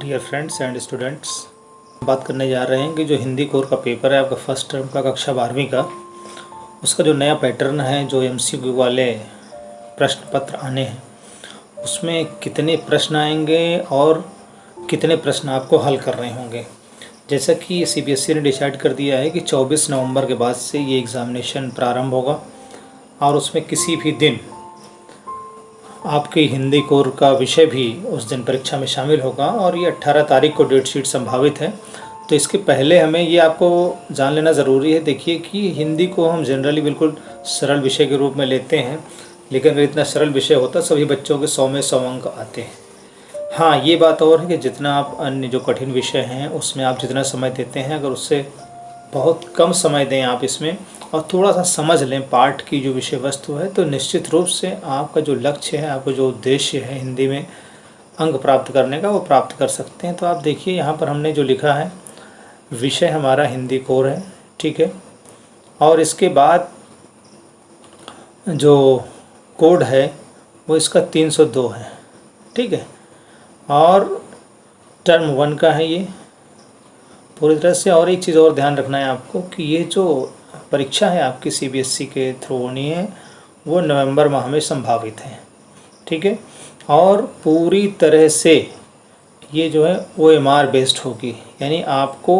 Dear friends and students, बात करने जा रहे हैं कि जो हिंदी कोर का पेपर है आपका फर्स्ट टर्म का कक्षा 12वीं का, उसका जो नया पैटर्न है, जो एमसीक्यू वाले प्रश्न पत्र आने हैं, उसमें कितने प्रश्न आएंगे और कितने प्रश्न आपको हल करने होंगे। जैसा कि सीबीएसई ने डिसाइड कर दिया है कि 24 नवंबर के बाद से ये एग्ज़ामिनेशन प्रारंभ होगा और उसमें किसी भी दिन आपकी हिंदी कोर का विषय भी उस दिन परीक्षा में शामिल होगा और ये 18 तारीख को डेट शीट संभावित है। तो इसके पहले हमें ये आपको जान लेना ज़रूरी है। देखिए कि हिंदी को हम जनरली बिल्कुल सरल विषय के रूप में लेते हैं, लेकिन अगर इतना सरल विषय होता सभी बच्चों के 100 में 100 अंक आते हैं। हाँ, ये बात और है कि जितना आप अन्य जो कठिन विषय हैं उसमें आप जितना समय देते हैं, अगर उससे बहुत कम समय दें आप इसमें और थोड़ा सा समझ लें पाठ की जो विषय वस्तु है, तो निश्चित रूप से आपका जो लक्ष्य है, आपका जो उद्देश्य है हिंदी में अंक प्राप्त करने का, वो प्राप्त कर सकते हैं। तो आप देखिए यहाँ पर हमने जो लिखा है, विषय हमारा हिंदी कोर है, ठीक है, और इसके बाद जो कोड है वो इसका 302 है, ठीक है, और टर्म 1 का है ये पूरी तरह से। और एक चीज़ और ध्यान रखना है आपको कि ये जो परीक्षा है आपकी सीबीएसई के थ्रू होनी है, वो नवंबर माह में संभावित है, ठीक है, और पूरी तरह से ये जो है OMR बेस्ड होगी, यानी आपको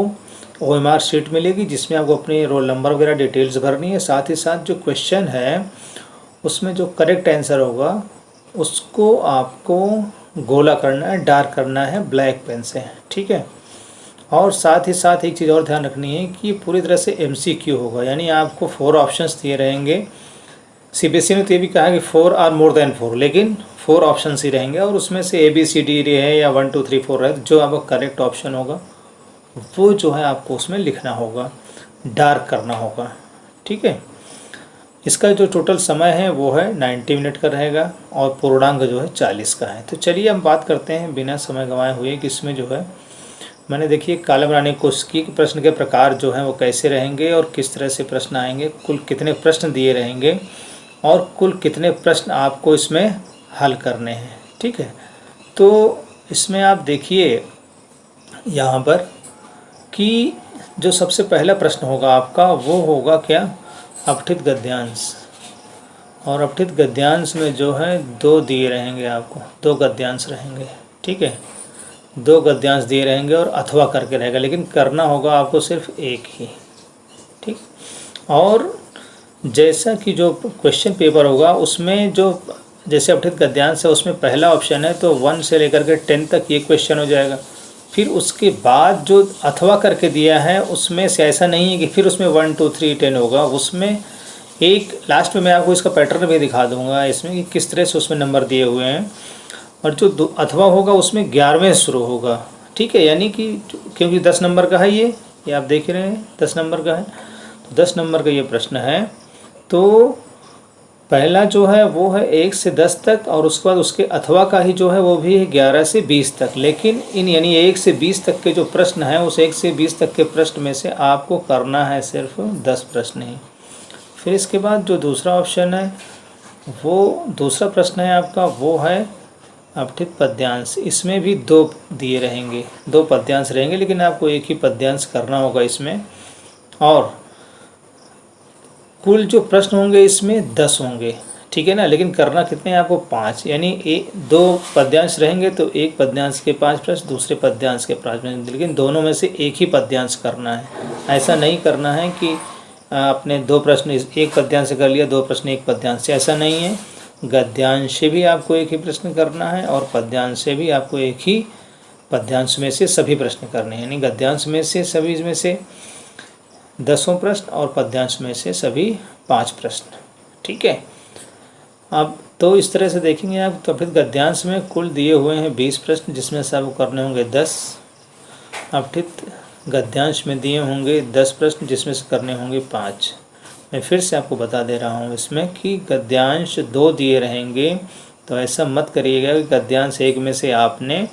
OMR शीट मिलेगी जिसमें आपको अपने रोल नंबर वगैरह डिटेल्स भरनी है। साथ ही साथ जो क्वेश्चन है उसमें जो करेक्ट आंसर होगा उसको आपको गोला करना है, डार्क करना है ब्लैक पेन से, ठीक है। और साथ ही साथ एक चीज़ और ध्यान रखनी है कि पूरी तरह से MCQ होगा, यानी आपको 4 ऑप्शंस दिए रहेंगे। सीबीएसई ने तो ये भी कहा है कि 4 आर मोर देन 4, लेकिन 4 ऑप्शंस ही रहेंगे और उसमें से ABCD रहे या 1 2 3 4 रहे, जो आपका करेक्ट ऑप्शन होगा वो जो है आपको उसमें लिखना होगा, डार्क करना होगा, ठीक है। इसका जो टोटल समय है वो है 90 मिनट का रहेगा और पूर्णांक जो है 40 का है। तो चलिए हम बात करते हैं बिना समय गंवाए हुए कि इसमें जो है मैंने देखिए कॉलम बनाने की कोशिश की कि प्रश्न के प्रकार जो हैं वो कैसे रहेंगे और किस तरह से प्रश्न आएंगे, कुल कितने प्रश्न दिए रहेंगे और कुल कितने प्रश्न आपको इसमें हल करने हैं, ठीक है। तो इसमें आप देखिए यहाँ पर कि जो सबसे पहला प्रश्न होगा आपका वो होगा क्या, अपठित गद्यांश। और अपठित गद्यांश में जो है 2 दिए रहेंगे आपको, 2 गद्यांश रहेंगे, ठीक है, 2 गद्यांश दिए रहेंगे और अथवा करके रहेगा, लेकिन करना होगा आपको सिर्फ एक ही, ठीक। और जैसा कि जो क्वेश्चन पेपर होगा उसमें जो जैसे अपठित गद्यांश है उसमें पहला ऑप्शन है तो 1 से लेकर के 10 तक ये क्वेश्चन हो जाएगा। फिर उसके बाद जो अथवा करके दिया है उसमें से ऐसा नहीं है कि फिर उसमें 1 2 3 10 होगा, उसमें एक लास्ट में मैं आपको इसका पैटर्न भी दिखा दूंगा इसमें कि किस तरह से उसमें नंबर दिए हुए हैं। और जो अथवा होगा उसमें 11वें शुरू होगा, ठीक है, यानी कि क्योंकि 10 नंबर का है ये आप देख रहे हैं 10 नंबर का है, तो 10 नंबर का ये प्रश्न है। तो पहला जो है वो है 1 से 10 तक और उसके बाद उसके अथवा का ही जो है वो भी है 11 से 20 तक, लेकिन इन यानी 1 से 20 तक के जो प्रश्न हैं उस 1 से 20 तक के प्रश्न में से आपको करना है सिर्फ 10 प्रश्न ही। फिर इसके बाद जो दूसरा ऑप्शन है वो दूसरा प्रश्न है आपका वो है अपठित पद्यांश। इसमें भी 2 दिए रहेंगे, 2 पद्यांश रहेंगे, लेकिन आपको एक ही पद्यांश करना होगा इसमें। और कुल जो प्रश्न होंगे इसमें 10 होंगे, ठीक है ना, लेकिन करना कितने हैं आपको 5, यानी 2 पद्यांश रहेंगे तो एक पद्यांश के 5 प्रश्न, दूसरे पद्यांश के 5 प्रश्न, लेकिन दोनों में से एक ही पद्यांश करना है। ऐसा नहीं करना है कि आपने 2 प्रश्न एक पद्यांश से कर लिया, 2 प्रश्न एक पद्यांश से, ऐसा नहीं है। गद्यांश से भी आपको एक ही प्रश्न करना है और पद्यांश से भी आपको एक ही पद्यांश में से सभी प्रश्न करने हैं, यानी गद्यांश में से सभी में से 10 प्रश्न और पद्यांश में से सभी 5 प्रश्न, ठीक है। अब तो इस तरह से देखेंगे आप, तो अपठित गद्यांश में कुल दिए हुए हैं 20 प्रश्न जिसमें से आपको करने होंगे 10। अपठित गद्यांश में दिए होंगे 10 प्रश्न जिसमें से करने होंगे 5। मैं फिर से आपको बता दे रहा हूँ इसमें कि गद्यांश 2 दिए रहेंगे, तो ऐसा मत करिएगा कि गद्यांश 1 में से आपने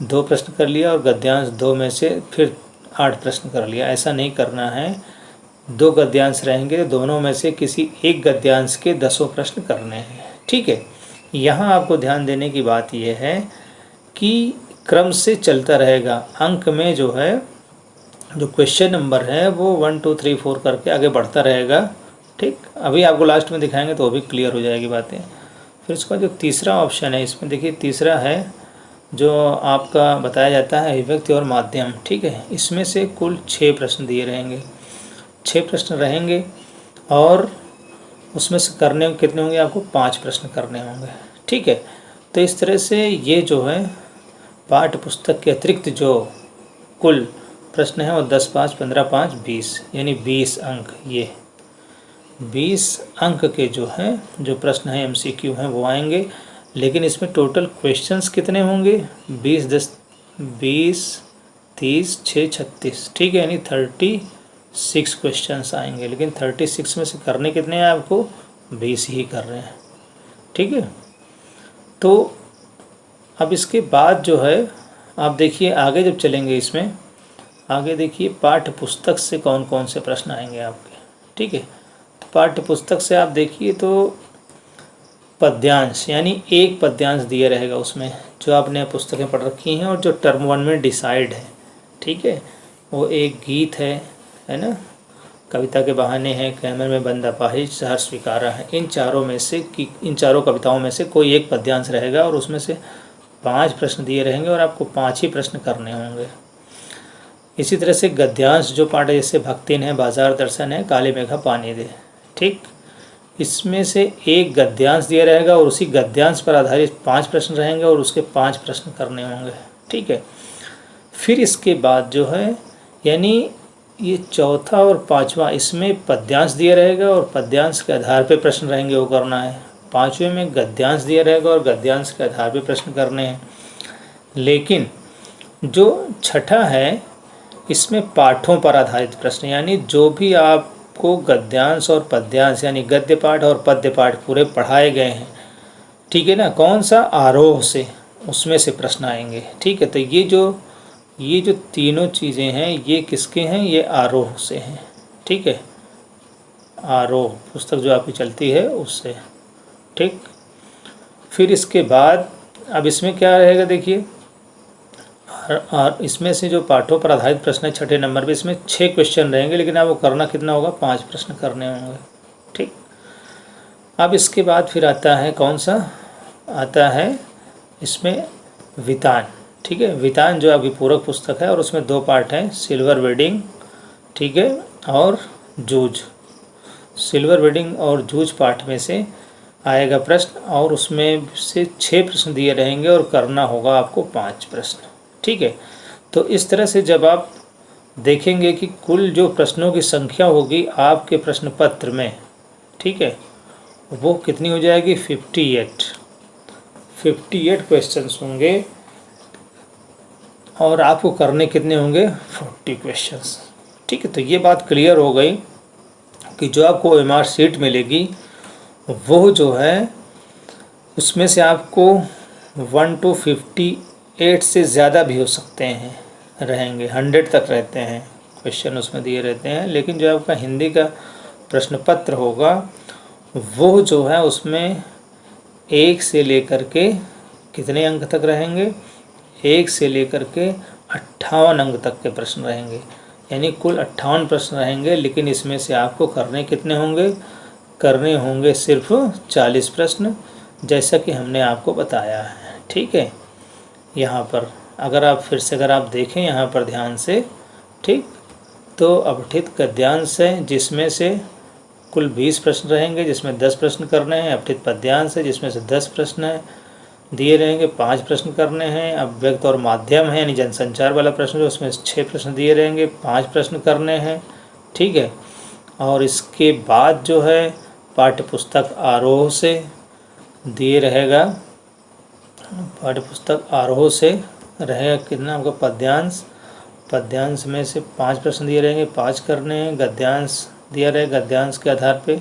2 प्रश्न कर लिया और गद्यांश 2 में से फिर 8 प्रश्न कर लिया, ऐसा नहीं करना है। 2 गद्यांश रहेंगे तो दोनों में से किसी एक गद्यांश के 10 प्रश्न करने हैं, ठीक है। यहाँ आपको ध्यान देने की बात यह है कि क्रम से चलता रहेगा। अंक में जो है जो क्वेश्चन नंबर है वो 1 2 3 4 करके आगे बढ़ता रहेगा। ठीक, अभी आपको लास्ट में दिखाएंगे तो वो भी क्लियर हो जाएगी बातें। फिर उसका जो तीसरा ऑप्शन है, इसमें देखिए तीसरा है जो आपका बताया जाता है अभिव्यक्ति और माध्यम। ठीक है, इसमें से कुल 6 प्रश्न दिए रहेंगे, 6 प्रश्न रहेंगे और उसमें से करने कितने होंगे, आपको 5 प्रश्न करने होंगे। ठीक है, तो इस तरह से ये जो है पाठ्य पुस्तक के अतिरिक्त जो कुल प्रश्न है वो 10 5 15 5 20 यानी 20 अंक, ये 20 अंक के जो हैं जो प्रश्न हैं MCQ हैं वो आएंगे। लेकिन इसमें टोटल क्वेश्चंस कितने होंगे, 20 10 20 30 6 36। ठीक है, यानी 36 क्वेश्चंस आएंगे। लेकिन 36 में से करने कितने हैं आपको, 20 ही कर रहे हैं। ठीक है, तो अब इसके बाद जो है आप देखिए आगे जब चलेंगे इसमें आगे देखिए पाठ्य पुस्तक से कौन कौन से प्रश्न आएंगे आपके। ठीक है, तो पाठ्य पुस्तक से आप देखिए तो पद्यांश यानी एक पद्यांश दिया रहेगा उसमें जो आपने पुस्तकें पढ़ रखी हैं और जो टर्म 1 में डिसाइड है। ठीक है, वो एक गीत है ना, कविता के बहाने हैं, कैमर में बंद अपाहिज, शहर स्वीकारा है। इन चारों कविताओं में से कोई एक पद्यांश रहेगा और उसमें से 5 प्रश्न दिए रहेंगे और आपको 5 ही प्रश्न करने होंगे। इसी तरह से गद्यांश जो पाठ है, जैसे भक्तिन है, बाजार दर्शन है, काले मेघा पानी दे। ठीक, इसमें से एक गद्यांश दिया रहेगा और उसी गद्यांश पर आधारित 5 प्रश्न रहेंगे और उसके 5 प्रश्न करने होंगे। ठीक है, फिर इसके बाद जो है यानी ये चौथा और पांचवा, इसमें पद्यांश दिया रहेगा और पद्यांश के आधार पे प्रश्न रहेंगे, वो करना है। पांचवें में गद्यांश दिया रहेगा और गद्यांश के आधार पे प्रश्न करने हैं। लेकिन जो छठा है इसमें पाठों पर आधारित प्रश्न, यानी जो भी आपको गद्यांश और पद्यांश यानी गद्य पाठ और पद्य पाठ पूरे पढ़ाए गए हैं, ठीक है ना, कौन सा, आरोह से, उसमें से प्रश्न आएंगे। ठीक है, तो ये जो तीनों चीज़ें हैं ये किसके हैं, ये आरोह से हैं। ठीक है, आरोह पुस्तक जो आपकी चलती है उससे। ठीक, फिर इसके बाद अब इसमें क्या रहेगा देखिए, और इसमें से जो पाठों पर आधारित प्रश्न है छठे नंबर पे, इसमें 6 क्वेश्चन रहेंगे लेकिन आपको करना कितना होगा, 5 प्रश्न करने होंगे। ठीक, अब इसके बाद फिर आता है कौन सा, आता है इसमें वितान। ठीक है, वितान जो आपकी पूरक पुस्तक है और उसमें 2 पार्ट हैं, सिल्वर वेडिंग, ठीक है, और जूझ। सिल्वर वेडिंग और जूझ पार्ट में से आएगा प्रश्न और उसमें से 6 प्रश्न दिए रहेंगे और करना होगा आपको 5 प्रश्न। ठीक है, तो इस तरह से जब आप देखेंगे कि कुल जो प्रश्नों की संख्या होगी आपके प्रश्न पत्र में, ठीक है, वो कितनी हो जाएगी, 58 क्वेश्चंस होंगे और आपको करने कितने होंगे, 40 क्वेश्चंस। ठीक है, तो ये बात क्लियर हो गई कि जो आपको OMR शीट मिलेगी वो जो है उसमें से आपको 1 to 58 से ज़्यादा भी हो सकते हैं, रहेंगे 100 तक रहते हैं क्वेश्चन उसमें दिए रहते हैं। लेकिन जो आपका हिंदी का प्रश्न पत्र होगा वो जो है उसमें 1 से लेकर के कितने अंक तक रहेंगे, 1 से लेकर के 58 अंक तक के प्रश्न रहेंगे, यानी कुल 58 प्रश्न रहेंगे। लेकिन इसमें से आपको करने कितने होंगे, करने होंगे सिर्फ 40 प्रश्न, जैसा कि हमने आपको बताया है। ठीक है, यहाँ पर अगर आप फिर से अगर आप देखें यहाँ पर ध्यान से, ठीक, तो अपठित गद्यांश है जिसमें से कुल 20 प्रश्न रहेंगे जिसमें 10 प्रश्न करने हैं। अपठित पद्यांश है जिसमें से 10 प्रश्न है दिए रहेंगे, 5 प्रश्न करने हैं। अव्यक्त और माध्यम है यानी जनसंचार वाला प्रश्न जो उसमें 6 प्रश्न दिए रहेंगे, 5 प्रश्न करने हैं। ठीक है, और इसके बाद जो है पाठ्य पुस्तक आरोह से दिए रहेगा, पाठ्य पुस्तक आरोह से रहेगा कितना आपका पद्यांश, पद्यांश में से 5 प्रश्न दिए रहेंगे, 5 करने हैं। गद्यांश दिया रहेगा, गद्यांश के आधार पे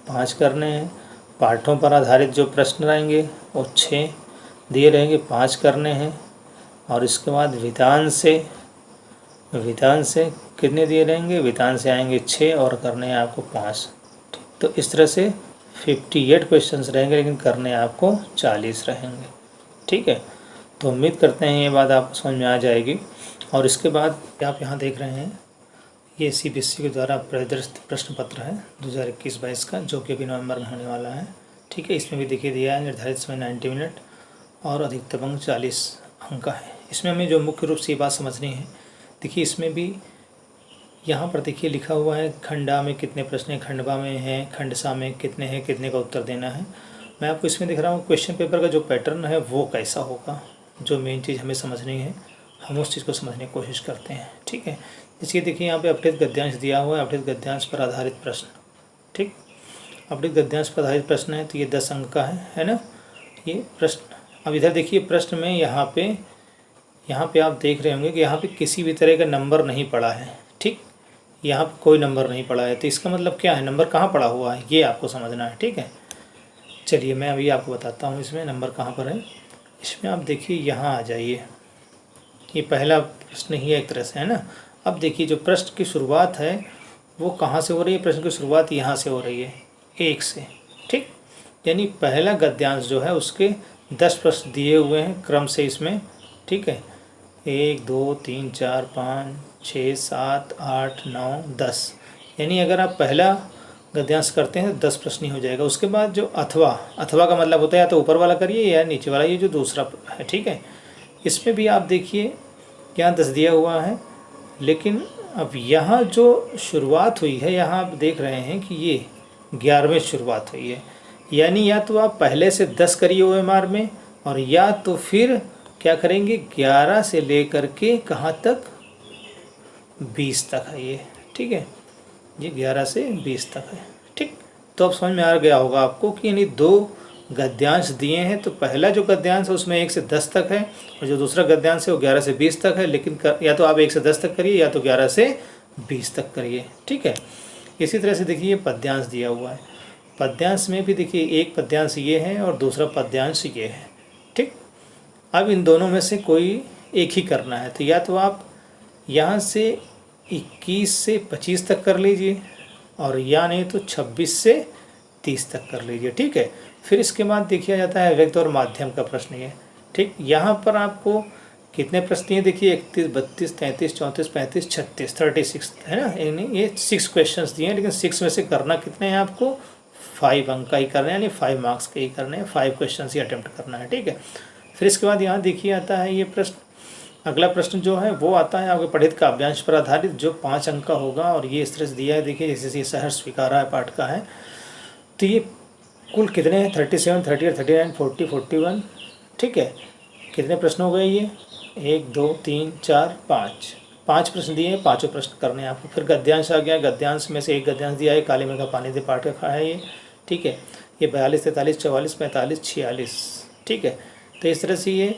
5 करने हैं। पाठों पर आधारित जो प्रश्न रहेंगे वो 6 दिए रहेंगे, 5 करने हैं। और इसके बाद विधान से कितने दिए रहेंगे, विधान से आएंगे 6 और करने हैं आपको 5। तो इस तरह से 58 क्वेश्चंस रहेंगे लेकिन करने आपको 40 रहेंगे। ठीक है, तो उम्मीद करते हैं ये बात आपको समझ में आ जाएगी। और इसके बाद आप यहाँ देख रहे हैं ये CBSE के द्वारा प्रदर्शित प्रश्न पत्र है 2021-22 का, जो कि अभी नवंबर में होने वाला है। ठीक है, इसमें भी देखिए दिया है निर्धारित समय 90 मिनट और अधिकतम अंक 40 अंक का है। इसमें हमें जो मुख्य रूप से ये बात समझनी है, देखिए इसमें भी यहाँ पर देखिए लिखा हुआ है खंडा में कितने प्रश्न हैं, खंडवा में हैं, खंडसा में कितने हैं, कितने का उत्तर देना है। मैं आपको इसमें दिख रहा हूँ क्वेश्चन पेपर का जो पैटर्न है वो कैसा होगा, जो मेन चीज़ हमें समझनी है, हम उस चीज़ को समझने की कोशिश करते हैं। ठीक है, इसलिए देखिए यहाँ पे अपठित गद्यांश दिया हुआ है, अपठित गद्यांश पर आधारित प्रश्न। ठीक, अपठित गद्यांश पर आधारित प्रश्न है तो ये 10 अंक का है ना ये प्रश्न। अब इधर देखिए प्रश्न में यहाँ पे आप देख रहे होंगे कि यहाँ पे किसी भी तरह का नंबर नहीं पड़ा है। ठीक, यहाँ पे कोई नंबर नहीं पड़ा है, तो इसका मतलब क्या है, नंबर कहाँ पड़ा हुआ है ये आपको समझना है। ठीक है, चलिए मैं अभी आपको बताता हूँ इसमें नंबर कहाँ पर है। इसमें आप देखिए यहाँ आ जाइए, ये पहला प्रश्न ही है एक तरह से, है ना। अब देखिए जो प्रश्न की शुरुआत है वो कहाँ से हो रही है, प्रश्न की शुरुआत यहाँ से हो रही है 1 से। ठीक, यानी पहला गद्यांश जो है उसके 10 प्रश्न दिए हुए हैं क्रम से इसमें। ठीक है, 1 2 3 4 5 6 7 8 9 10, यानी अगर आप पहला गद्यांश करते हैं तो 10 प्रश्न ही हो जाएगा। उसके बाद जो अथवा का मतलब होता है या तो ऊपर वाला करिए या नीचे वाला, ये जो दूसरा है। ठीक है, इसमें भी आप देखिए यहाँ 10 दिया हुआ है, लेकिन अब यहाँ जो शुरुआत हुई है यहाँ आप देख रहे हैं कि ये 11वें शुरुआत हुई है, यानी या तो आप पहले से 10 करिए OMR में, और या तो फिर क्या करेंगे 11 से लेकर के कहाँ तक 20 तक है ये। ठीक है, ये 11 से 20 तक है। ठीक, तो अब समझ में आ गया होगा आपको कि यानी 2 गद्यांश दिए हैं, तो पहला जो गद्यांश है उसमें 1 से 10 तक है, और जो दूसरा गद्यांश है वो 11 से 20 तक है। लेकिन या तो आप 1 से 10 तक करिए या तो 11 से 20 तक करिए। ठीक है, इसी तरह से देखिए पद्यांश दिया हुआ है, पद्यांश में भी देखिए एक पद्यांश ये है और दूसरा पद्यांश ये है। ठीक, अब इन दोनों में से कोई एक ही करना है, तो या तो आप यहाँ से 21 से 25 तक कर लीजिए, और या नहीं तो 26 से 30 तक कर लीजिए। ठीक है, फिर इसके बाद देखिए जाता है व्यक्त और माध्यम का प्रश्न ये। ठीक, यहाँ पर आपको कितने प्रश्न दिए, देखिए 31 32 33 34 35 36 36 है ना, ये 6 क्वेश्चंस दिए हैं, लेकिन 6 में से करना कितने हैं आपको 5 अंक का ही करना है, यानी 5 मार्क्स के ही करने हैं, 5 क्वेश्चन ही अटेम्प्ट करना है। ठीक है, फिर इसके बाद यहाँ देखिए आता है ये प्रश्न, अगला प्रश्न जो है वो आता है आपके पठित काव्यांश पर आधारित, जो 5 अंक का होगा, और ये इस तरह से दिया है। देखिए जैसे ये सहर्ष स्वीकारा है पाठ का है, तो ये कुल कितने हैं 37 38 39 40 41। ठीक है, कितने प्रश्न हो गए ये 1 2 3 4 5 प्रश्न दिए हैं, 5 प्रश्न करने हैं आपको। फिर गद्यांश आ गया, गद्यांश में से एक गद्यांश दिया है काली मेघ का पानी दे पाठ का है ये। ठीक है, ये 42 43 44 45 46। ठीक है, तो इस तरह से ये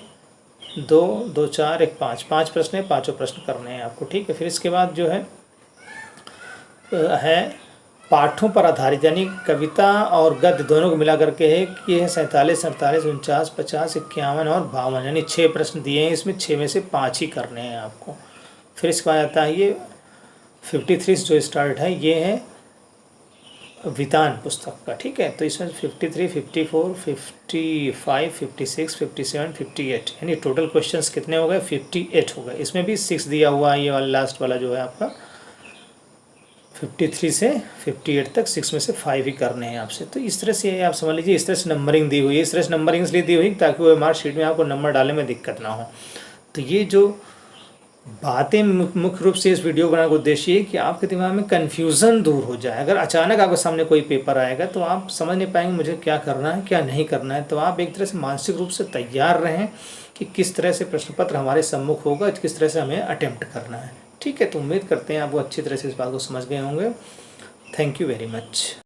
2 2 4 1 5 प्रश्न है, 5 प्रश्न करने हैं आपको। ठीक है, फिर इसके बाद जो है पाठों पर आधारित, यानी कविता और गद्य दोनों को मिला करके है कि ये है 47 48 49 50 51 और 52, यानी 6 प्रश्न दिए हैं, इसमें 6 में से 5 ही करने हैं आपको। फिर इसके बाद आता है ये 53 जो स्टार्ट है, ये है वितान पुस्तक का। ठीक है, तो इसमें 53 54 55 56 57 58, यानी टोटल क्वेश्चंस कितने हो गए 58 हो गए। इसमें भी 6 दिया हुआ है, ये वाला लास्ट वाला जो है आपका 53 से 58 तक 6 में से 5 ही करने हैं आपसे। तो इस तरह से आप समझ लीजिए, इस तरह से नंबरिंग दी हुई है। इस तरह से नंबरिंग इसलिए दी हुई ताकि वो मार्क शीट में आपको नंबर डालने में दिक्कत ना हो। तो ये जो बातें मुख्य रूप से इस वीडियो बनाने का उद्देश्य है कि आपके दिमाग में कन्फ्यूज़न दूर हो जाए। अगर अचानक आपके सामने कोई पेपर आएगा तो आप समझ नहीं पाएंगे मुझे क्या करना है क्या नहीं करना है। तो आप एक तरह से मानसिक रूप से तैयार रहें कि किस तरह से प्रश्न पत्र हमारे सम्मुख होगा, किस तरह से हमें अटेम्प्ट करना है। ठीक है, तो उम्मीद करते हैं आप वो अच्छी तरह से इस बात को समझ गए होंगे। Thank you very much.